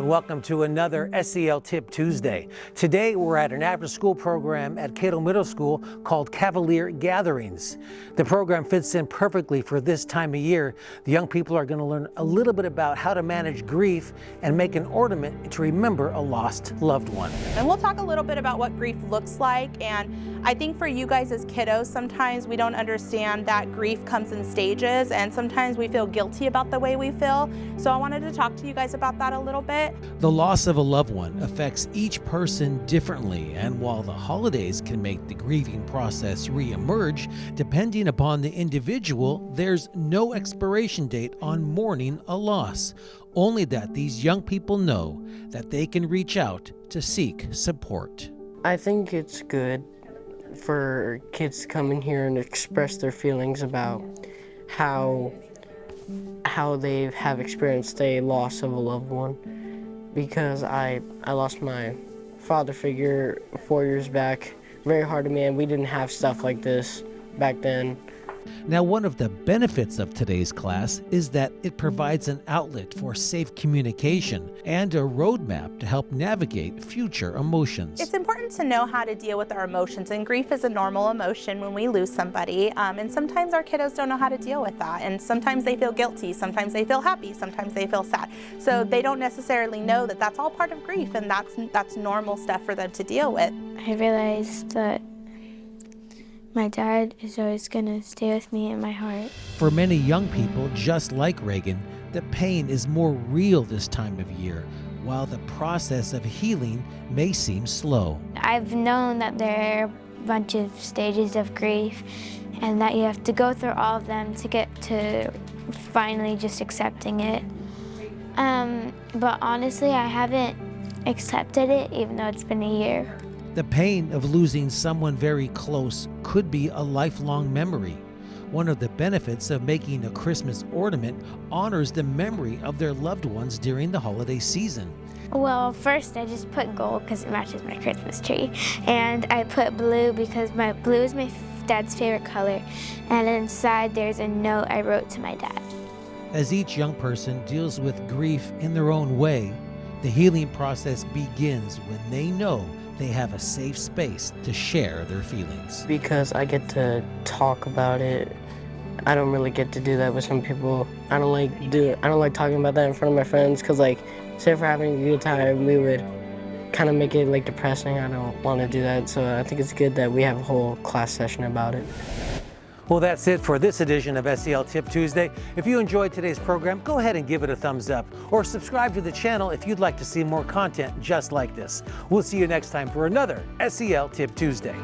and welcome to another SEL Tip Tuesday. Today we're at an after-school program at Cato Middle School called Cavalier Gatherings. The program fits in perfectly for this time of year. The young people are going to learn a little bit about how to manage grief and make an ornament to remember a lost loved one. And we'll talk a little bit about what grief looks like, and I think for you guys as kiddos, sometimes we don't understand that grief comes in stages, and sometimes we feel guilty about the way we feel. So I wanted to talk to you guys about that a little bit. The loss of a loved one affects each person differently, and while the holidays can make the grieving process re-emerge, depending upon the individual, there's no expiration date on mourning a loss. Only that these young people know that they can reach out to seek support. I think it's good for kids to come in here and express their feelings about how they have experienced a loss of a loved one, because I lost my father figure 4 years back. Very hard to me, and we didn't have stuff like this back then. Now, one of the benefits of today's class is that it provides an outlet for safe communication and a roadmap to help navigate future emotions. It's important to know how to deal with our emotions, and grief is a normal emotion when we lose somebody, and sometimes our kiddos don't know how to deal with that, and sometimes they feel guilty, sometimes they feel happy, sometimes they feel sad. So they don't necessarily know that that's all part of grief, and that's normal stuff for them to deal with. I realized that my dad is always going to stay with me in my heart. For many young people, just like Reagan, the pain is more real this time of year, while the process of healing may seem slow. I've known that there are a bunch of stages of grief and that you have to go through all of them to get to finally just accepting it. But honestly, I haven't accepted it even though it's been a year. The pain of losing someone very close could be a lifelong memory. One of the benefits of making a Christmas ornament honors the memory of their loved ones during the holiday season. Well, first I just put gold because it matches my Christmas tree. And I put blue because blue is my dad's favorite color. And inside there's a note I wrote to my dad. As each young person deals with grief in their own way, the healing process begins when they know they have a safe space to share their feelings. Because I get to talk about it. I don't really get to do that with some people. I don't like talking about that in front of my friends, because like, say if we're having a good time, we would kind of make it like depressing. I don't want to do that, so I think it's good that we have a whole class session about it. Well, that's it for this edition of SEL Tip Tuesday. If you enjoyed today's program, go ahead and give it a thumbs up, or subscribe to the channel if you'd like to see more content just like this. We'll see you next time for another SEL Tip Tuesday.